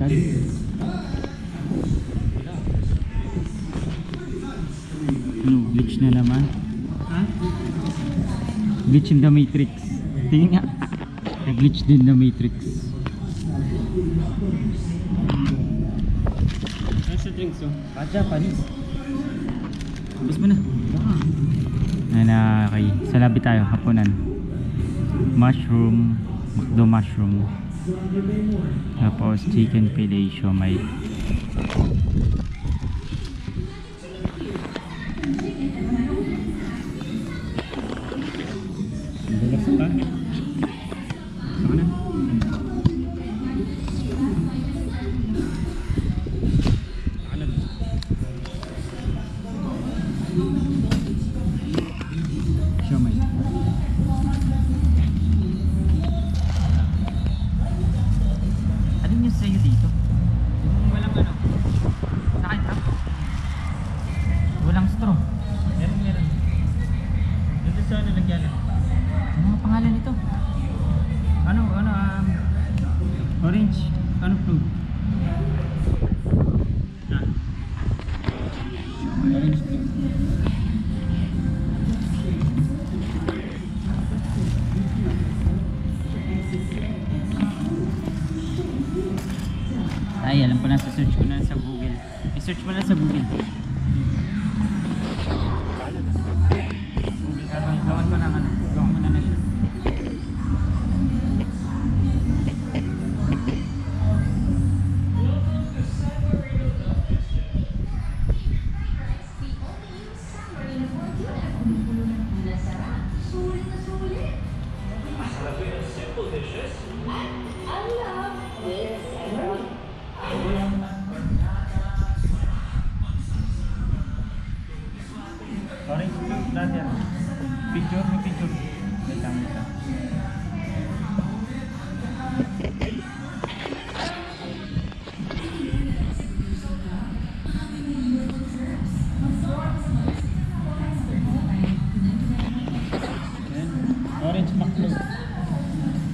baliktad. Ano, glitch na naman. Glitch in the Matrix. Tingin nga. Glitch din na Matrix. Ano sa drinks oh? Japanese. Tapos mo na. Okay. Salabi tayo. Hapunan. Mushroom. McDo mushroom. Tapos chicken filet siomai. Bulas pa. Saka na. Siomai. Alin yung sa'yo dito? Yung walang ano. Nakita? Walang straw. Meron. Dito sa nalagyan. Ano ang pangalan nito? Orange. Ano fruit? Orange fruit. Ay, alam ko na, sa search ko na sa Google. I-search mo na sa Google. Gawan ko ng ano. Gawan mo na na siya. Orange fruit lahat yan. Picture. May picture. May tama isa.